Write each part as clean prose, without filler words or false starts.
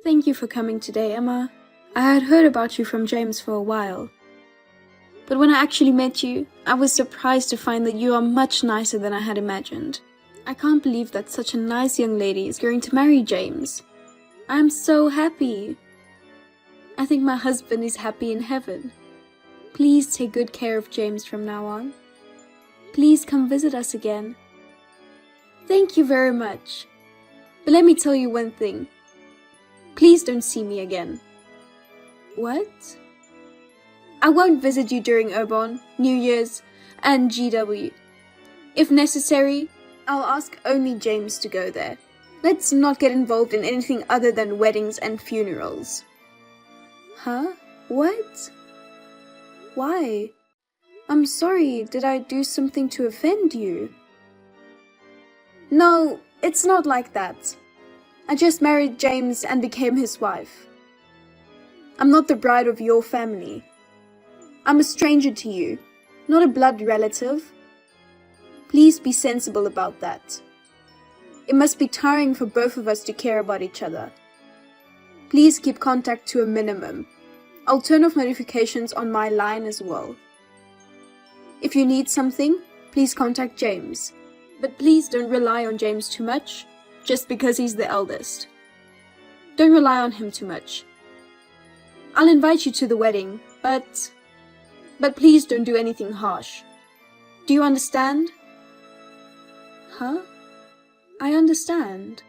Thank you for coming today, Emma. I had heard about you from James for a while. But when I actually met you, I was surprised to find that you are much nicer than I had imagined. I can't believe that such a nice young lady is going to marry James. I am so happy. I think my husband is happy in heaven. Please take good care of James from now on. Please come visit us again. Thank you very much. But let me tell you one thing. Please don't see me again. What? I won't visit you during Obon, New Year's, and GW. If necessary, I'll ask only James to go there. Let's not get involved in anything other than weddings and funerals. Huh? What? Why? I'm sorry, did I do something to offend you? No, it's not like that. I just married James and became his wife. I'm not the bride of your family. I'm a stranger to you, not a blood relative. Please be sensible about that. It must be tiring for both of us to care about each other. Please keep contact to a minimum. I'll turn off notifications on my line as well. If you need something, please contact James. But please don't rely on James too much, just because he's the eldest. Don't rely on him too much. I'll invite you to the wedding, but please don't do anything harsh. Do you understand? Huh? I understand.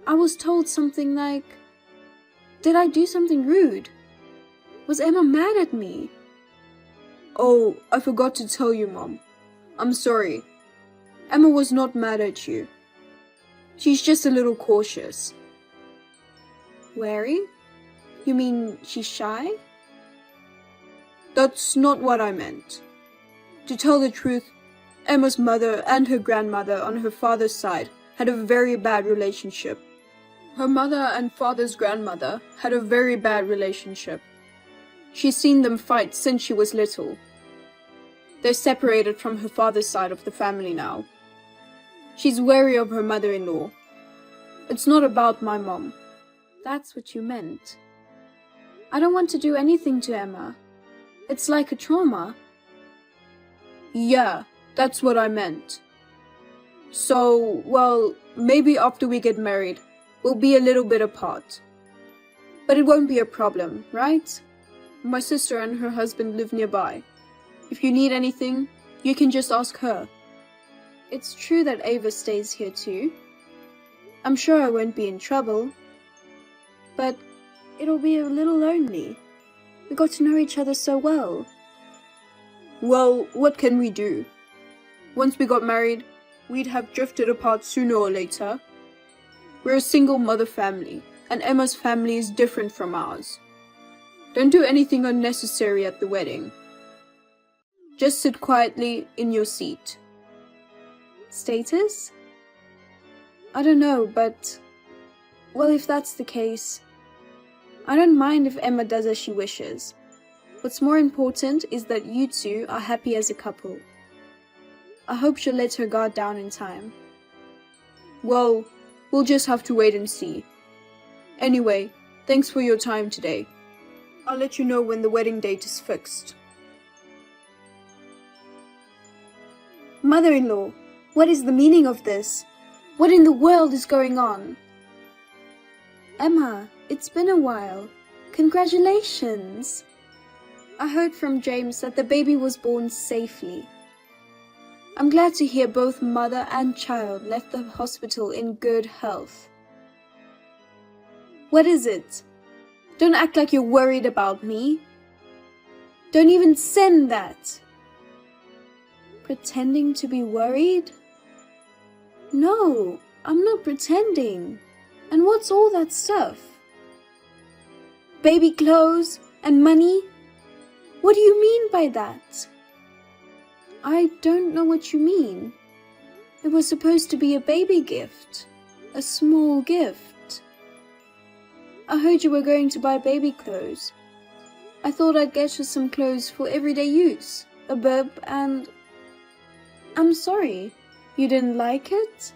I was told something like, did I do something rude? Was Emma mad at me? Oh, I forgot to tell you, Mom. I'm sorry. Emma was not mad at you. She's just a little cautious. Wary? You mean she's shy? That's not what I meant. To tell the truth, Emma's mother and her grandmother on her father's side had a very bad relationship. Her mother and father's grandmother had a very bad relationship. She's seen them fight since she was little. They're separated from her father's side of the family now. She's wary of her mother-in-law. It's not about my mom. That's what you meant. I don't want to do anything to Emma. It's like a trauma. Yeah, that's what I meant. So, well, maybe after we get married, we'll be a little bit apart. But it won't be a problem, right? My sister and her husband live nearby. If you need anything, you can just ask her. It's true that Ava stays here too. I'm sure I won't be in trouble. But it'll be a little lonely. We got to know each other so well. Well, what can we do? Once we got married, we'd have drifted apart sooner or later. We're a single mother family, and Emma's family is different from ours. Don't do anything unnecessary at the wedding. Just sit quietly in your seat. Status? I don't know, but... well, if that's the case... I don't mind if Emma does as she wishes. What's more important is that you two are happy as a couple. I hope she'll let her guard down in time. Well, we'll just have to wait and see. Anyway, thanks for your time today. I'll let you know when the wedding date is fixed. Mother-in-law, what is the meaning of this? What in the world is going on? Emma, it's been a while. Congratulations! I heard from James that the baby was born safely. I'm glad to hear both mother and child left the hospital in good health. What is it? Don't act like you're worried about me. Don't even send that. Pretending to be worried? No, I'm not pretending. And what's all that stuff? Baby clothes and money? What do you mean by that? I don't know what you mean. It was supposed to be a baby gift. A small gift. I heard you were going to buy baby clothes. I thought I'd get you some clothes for everyday use. A bib and... I'm sorry. You didn't like it?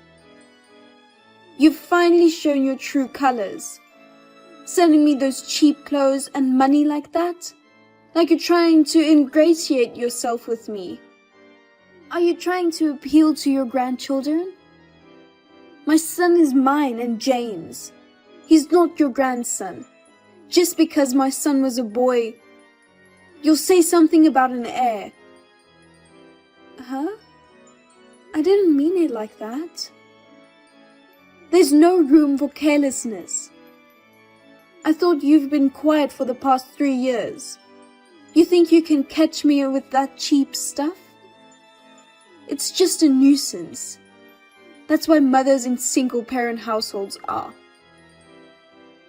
You've finally shown your true colors. Sending me those cheap clothes and money like that? Like you're trying to ingratiate yourself with me. Are you trying to appeal to your grandchildren? My son is mine and James. He's not your grandson. Just because my son was a boy, you'll say something about an heir. Huh? I didn't mean it like that. There's no room for carelessness. I thought you've been quiet for the past 3 years. You think you can catch me with that cheap stuff? It's just a nuisance. That's why mothers in single-parent households are.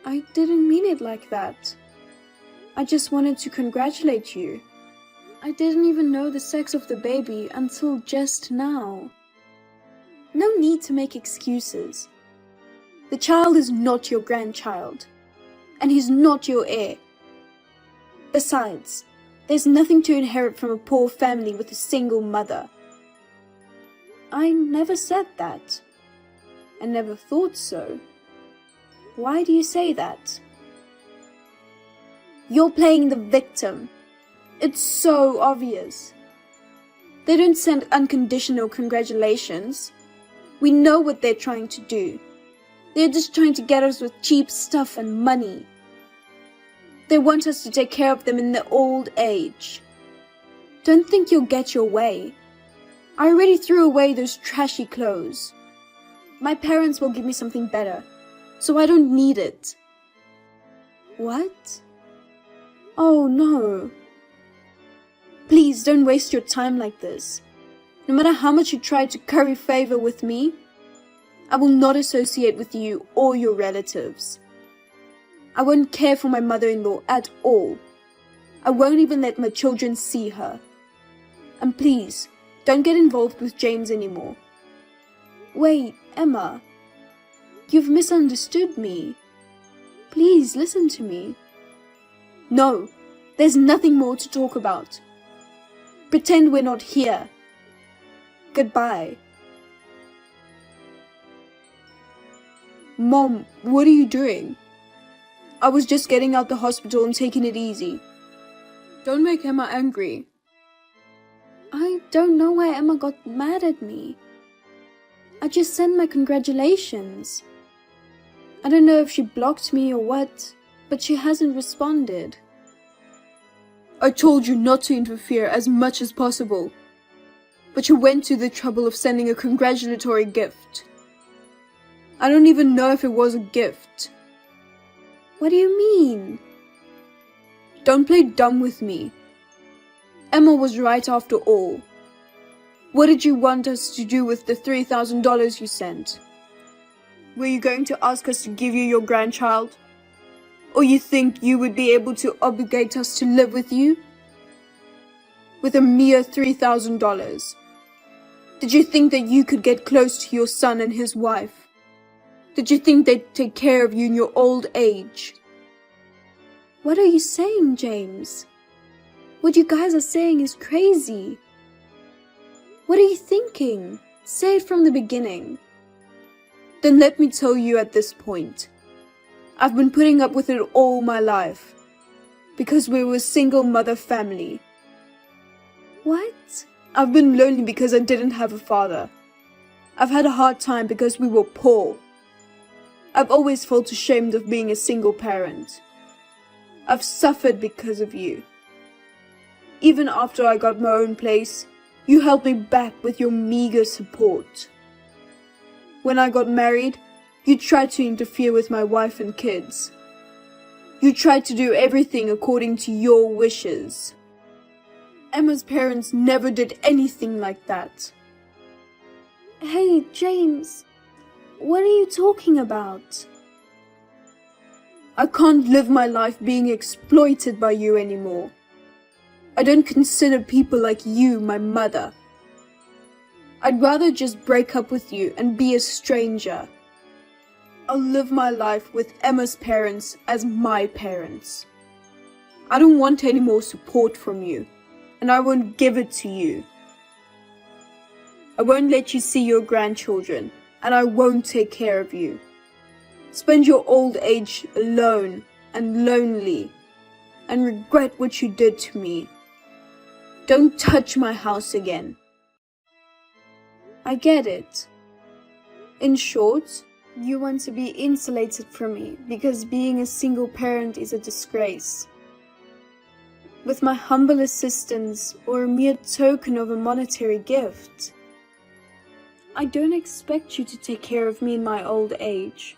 I didn't mean it like that. I just wanted to congratulate you. I didn't even know the sex of the baby until just now. No need to make excuses. The child is not your grandchild, and he's not your heir. Besides, there's nothing to inherit from a poor family with a single mother. I never said that. I never thought so. Why do you say that? You're playing the victim. It's so obvious. They don't send unconditional congratulations. We know what they're trying to do. They're just trying to get us with cheap stuff and money. They want us to take care of them in their old age. Don't think you'll get your way. I already threw away those trashy clothes. My parents will give me something better, so I don't need it. What? Oh no. Please don't waste your time like this. No matter how much you try to curry favor with me, I will not associate with you or your relatives. I won't care for my mother-in-law at all. I won't even let my children see her. And please, don't get involved with James anymore. Wait, Emma. You've misunderstood me. Please listen to me. No, there's nothing more to talk about. Pretend we're not here. Goodbye. Mom, what are you doing? I was just getting out the hospital and taking it easy. Don't make Emma angry. I don't know why Emma got mad at me. I just sent my congratulations. I don't know if she blocked me or what, but she hasn't responded. I told you not to interfere as much as possible, but you went to the trouble of sending a congratulatory gift. I don't even know if it was a gift. What do you mean? Don't play dumb with me. Emma was right after all. What did you want us to do with the $3,000 you sent? Were you going to ask us to give you your grandchild? Or you think you would be able to obligate us to live with you? With a mere $3,000. Did you think that you could get close to your son and his wife? Did you think they'd take care of you in your old age? What are you saying, James? What you guys are saying is crazy. What are you thinking? Say it from the beginning. Then let me tell you at this point. I've been putting up with it all my life. Because we were a single mother family. What? I've been lonely because I didn't have a father. I've had a hard time because we were poor. I've always felt ashamed of being a single parent. I've suffered because of you. Even after I got my own place, you held me back with your meager support. When I got married, you tried to interfere with my wife and kids. You tried to do everything according to your wishes. Emma's parents never did anything like that. Hey, James, what are you talking about? I can't live my life being exploited by you anymore. I don't consider people like you my mother. I'd rather just break up with you and be a stranger. I'll live my life with Emma's parents as my parents. I don't want any more support from you, and I won't give it to you. I won't let you see your grandchildren, and I won't take care of you. Spend your old age alone and lonely, and regret what you did to me. Don't touch my house again. I get it. In short, you want to be insulated from me because being a single parent is a disgrace. With my humble assistance or a mere token of a monetary gift, I don't expect you to take care of me in my old age.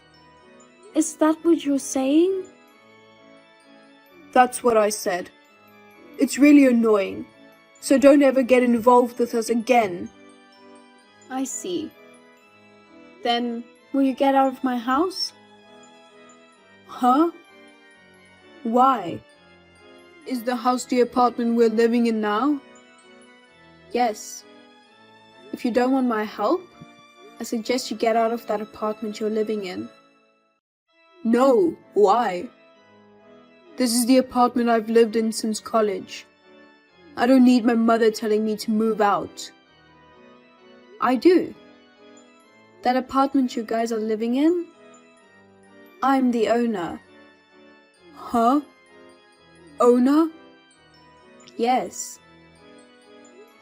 Is that what you're saying? That's what I said. It's really annoying, so don't ever get involved with us again. I see. Then, will you get out of my house? Huh? Why? Is the house the apartment we're living in now? Yes. If you don't want my help, I suggest you get out of that apartment you're living in. No, why? This is the apartment I've lived in since college. I don't need my mother telling me to move out. I do. That apartment you guys are living in? I'm the owner. Huh? Owner? Yes.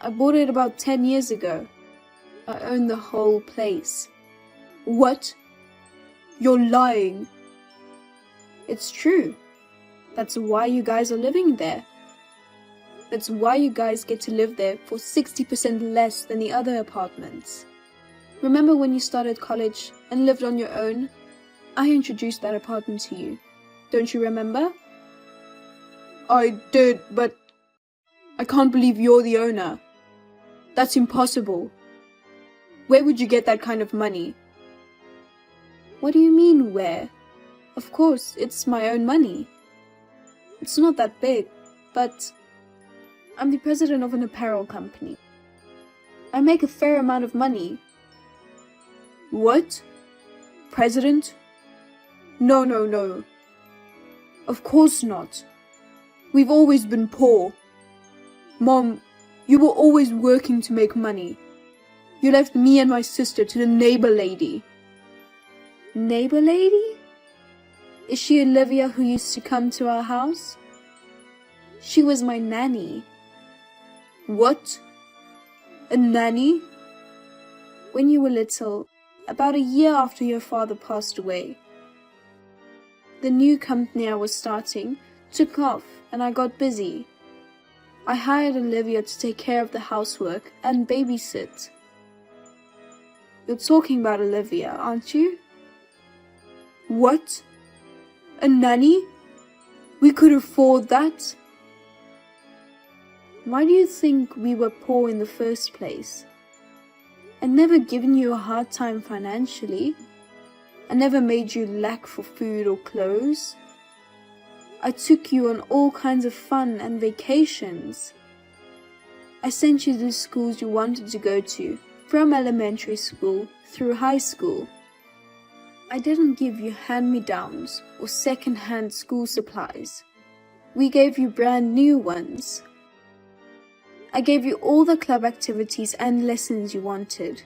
I bought it about 10 years ago. I own the whole place. What? You're lying. It's true. That's why you guys are living there. That's why you guys get to live there for 60% less than the other apartments. Remember when you started college and lived on your own? I introduced that apartment to you. Don't you remember? I did, but I can't believe you're the owner. That's impossible. Where would you get that kind of money? What do you mean, where? Of course, it's my own money. It's not that big, but I'm the president of an apparel company. I make a fair amount of money. What? President? No. Of course not. We've always been poor. Mom, you were always working to make money. You left me and my sister to the neighbor lady. Neighbor lady? Is she Olivia who used to come to our house? She was my nanny. What? A nanny? When you were little, about a year after your father passed away, the new company I was starting took off and I got busy. I hired Olivia to take care of the housework and babysit. You're talking about Olivia, aren't you? What? A nanny? We could afford that? Why do you think we were poor in the first place? I never given you a hard time financially. I never made you lack for food or clothes. I took you on all kinds of fun and vacations. I sent you to the schools you wanted to go to, from elementary school through high school. I didn't give you hand-me-downs or second-hand school supplies. We gave you brand new ones. I gave you all the club activities and lessons you wanted.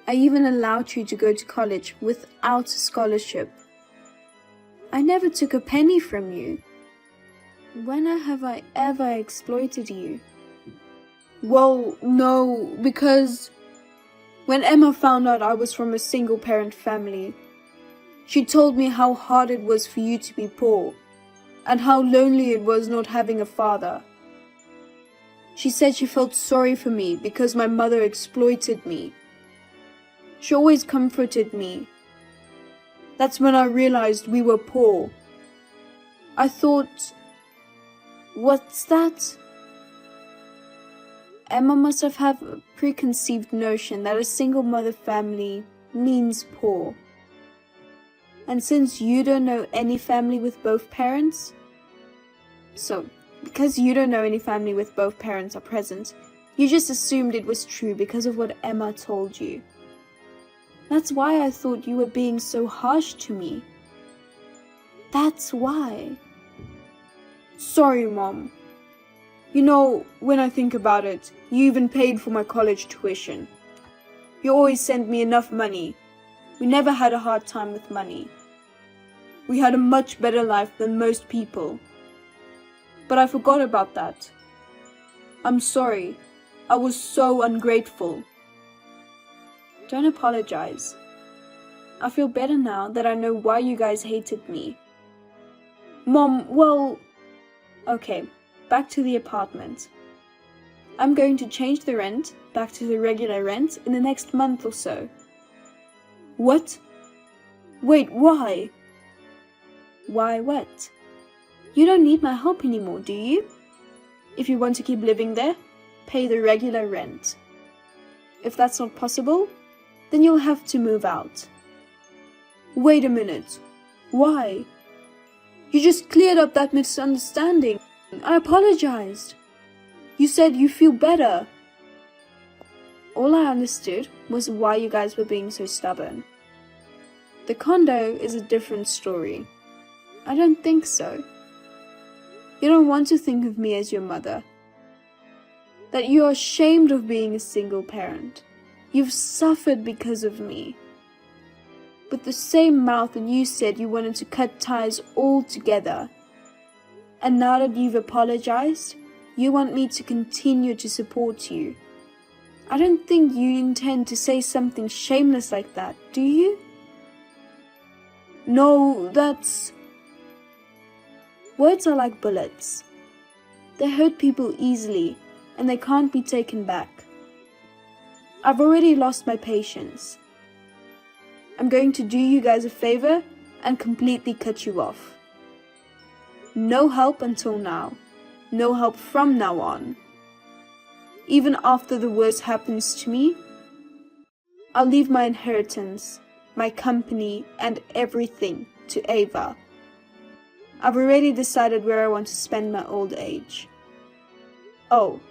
I even allowed you to go to college without a scholarship. I never took a penny from you. When have I ever exploited you? Well, no, because when Emma found out I was from a single-parent family, she told me how hard it was for you to be poor, and how lonely it was not having a father. She said she felt sorry for me because my mother exploited me. She always comforted me. That's when I realized we were poor. I thought, what's that? Emma must have had a preconceived notion that a single mother family means poor. And since you don't know any family with both parents, because you don't know any family with both parents are present, you just assumed it was true because of what Emma told you. That's why I thought you were being so harsh to me. That's why. Sorry, Mom. You know, when I think about it, you even paid for my college tuition. You always sent me enough money We never had a hard time with money. We had a much better life than most people. But I forgot about that. I'm sorry. I was so ungrateful. Don't apologize. I feel better now that I know why you guys hated me. Mom, well... Okay, back to the apartment. I'm going to change the rent back to the regular rent in the next month or so. What? Wait, why? Why what? You don't need my help anymore, do you? If you want to keep living there, pay the regular rent. If that's not possible, then you'll have to move out. Wait a minute. Why? You just cleared up that misunderstanding. I apologized. You said you feel better. All I understood was why you guys were being so stubborn. The condo is a different story. I don't think so. You don't want to think of me as your mother. That you're ashamed of being a single parent. You've suffered because of me. With the same mouth that you said you wanted to cut ties altogether. And now that you've apologized, you want me to continue to support you. I don't think you intend to say something shameless like that, do you? No, that's... Words are like bullets. They hurt people easily, and they can't be taken back. I've already lost my patience. I'm going to do you guys a favor and completely cut you off. No help until now. No help from now on. Even after the worst happens to me, I'll leave my inheritance, my company, and everything to Ava. I've already decided where I want to spend my old age. Oh,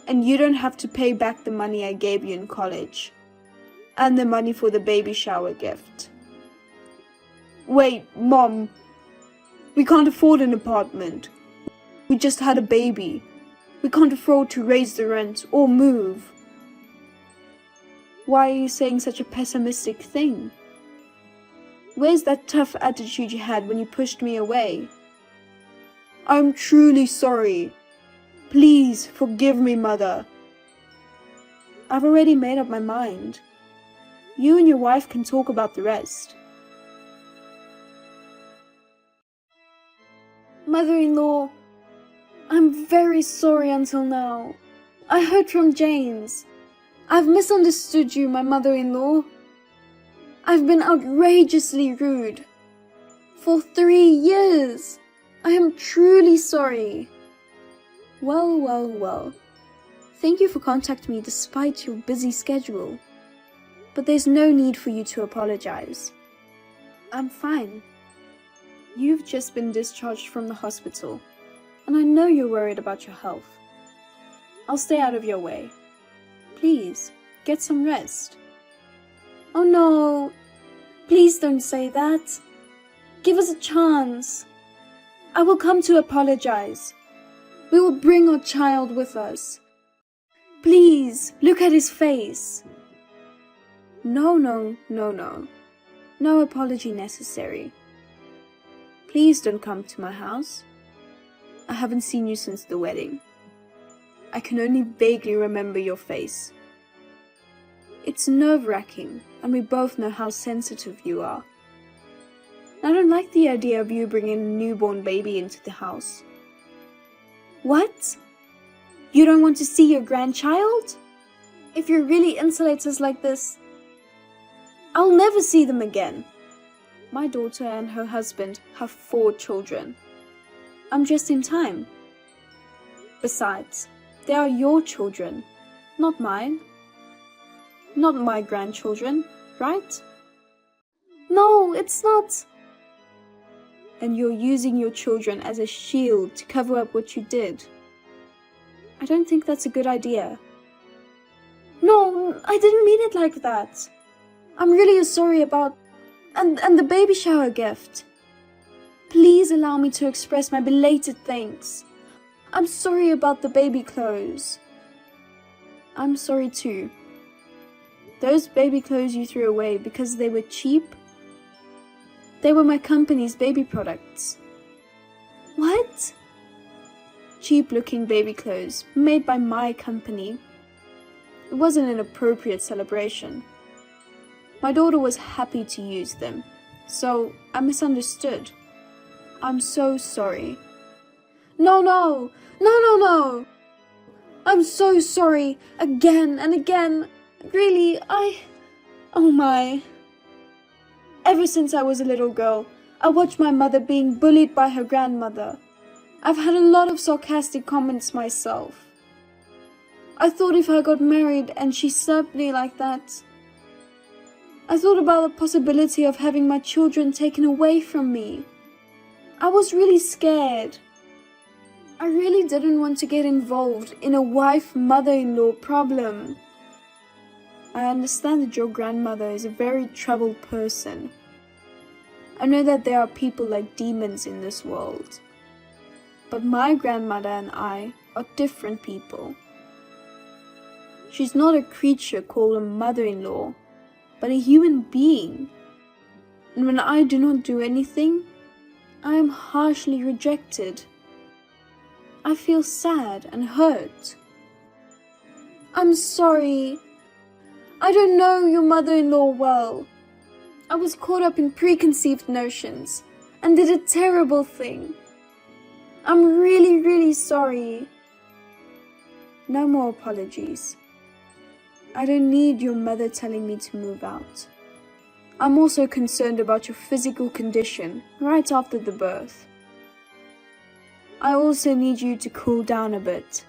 and you don't have to pay back the money I gave you in college. And the money for the baby shower gift. Wait, Mom. We can't afford an apartment. We just had a baby. We can't afford to raise the rent or move. Why are you saying such a pessimistic thing? Where's that tough attitude you had when you pushed me away? I'm truly sorry. Please forgive me, Mother. I've already made up my mind. You and your wife can talk about the rest. Mother-in-law, I'm very sorry until now. I heard from James. I've misunderstood you, my mother-in-law. I've been outrageously rude. For 3 years. I am truly sorry. Well. Thank you for contacting me despite your busy schedule. But there's no need for you to apologize. I'm fine. You've just been discharged from the hospital, and I know you're worried about your health. I'll stay out of your way. Please, get some rest. Oh no, please don't say that. Give us a chance. I will come to apologize. We will bring our child with us. Please, look at his face. No. No apology necessary. Please don't come to my house. I haven't seen you since the wedding. I can only vaguely remember your face. It's nerve-wracking, and we both know how sensitive you are. I don't like the idea of you bringing a newborn baby into the house. What? You don't want to see your grandchild? If you really insulate us like this, I'll never see them again. My daughter and her husband have 4 children. I'm just in time. Besides, they are your children, not mine. Not my grandchildren, right? No, it's not. And you're using your children as a shield to cover up what you did. I don't think that's a good idea. No, I didn't mean it like that. I'm really sorry about... And the baby shower gift. Please allow me to express my belated thanks. I'm sorry about the baby clothes. I'm sorry too. Those baby clothes you threw away because they were cheap? They were my company's baby products. What? Cheap-looking baby clothes made by my company. It wasn't an appropriate celebration. My daughter was happy to use them, so I misunderstood. I'm so sorry. No. I'm so sorry again and again. Really, oh my. Ever since I was a little girl, I watched my mother being bullied by her grandmother. I've had a lot of sarcastic comments myself. I thought if I got married and she slapped me like that, I thought about the possibility of having my children taken away from me. I was really scared. I really didn't want to get involved in a wife-mother-in-law problem. I understand that your grandmother is a very troubled person. I know that there are people like demons in this world. But my grandmother and I are different people. She's not a creature called a mother-in-law, but a human being. And when I do not do anything, I am harshly rejected. I feel sad and hurt. I'm sorry. I don't know your mother-in-law well. I was caught up in preconceived notions and did a terrible thing. I'm really sorry. No more apologies. I don't need your mother telling me to move out. I'm also concerned about your physical condition right after the birth. I also need you to cool down a bit.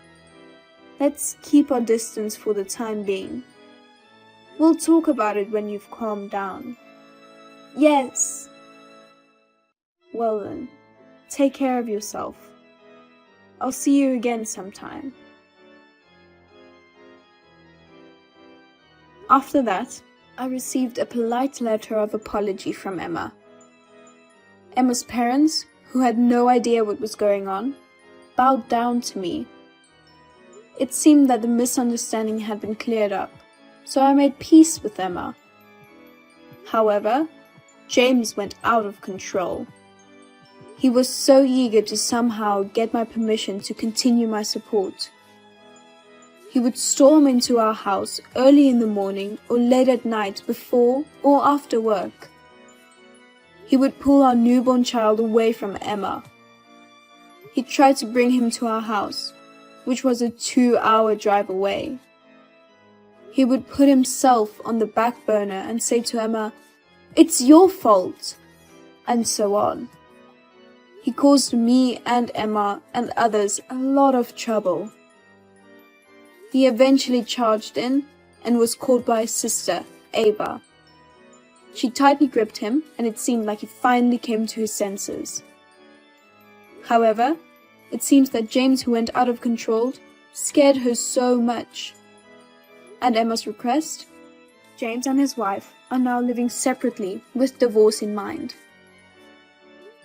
Let's keep our distance for the time being. We'll talk about it when you've calmed down. Yes. Well then, take care of yourself. I'll see you again sometime. After that, I received a polite letter of apology from Emma. Emma's parents, who had no idea what was going on, bowed down to me. It seemed that the misunderstanding had been cleared up, so I made peace with Emma. However, James went out of control. He was so eager to somehow get my permission to continue my support. He would storm into our house early in the morning or late at night before or after work. He would pull our newborn child away from Emma. He tried to bring him to our house, which was a 2-hour drive away. He would put himself on the back burner and say to Emma, "It's your fault," and so on. He caused me and Emma and others a lot of trouble. He eventually charged in and was caught by his sister, Ava. She tightly gripped him, and it seemed like he finally came to his senses. However, it seems that James, who went out of control, scared her so much. At Emma's request, James and his wife are now living separately with divorce in mind.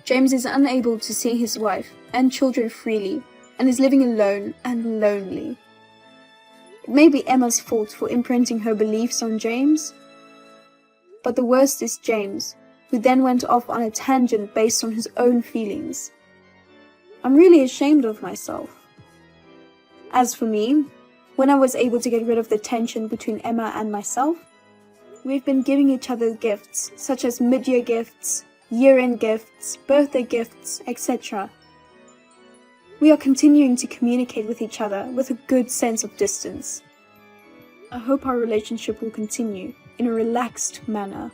James is unable to see his wife and children freely and is living alone and lonely. It may be Emma's fault for imprinting her beliefs on James, but the worst is James, who then went off on a tangent based on his own feelings. I'm really ashamed of myself. As for me, when I was able to get rid of the tension between Emma and myself, we've been giving each other gifts, such as mid-year gifts, year-end gifts, birthday gifts, etc. We are continuing to communicate with each other with a good sense of distance. I hope our relationship will continue in a relaxed manner.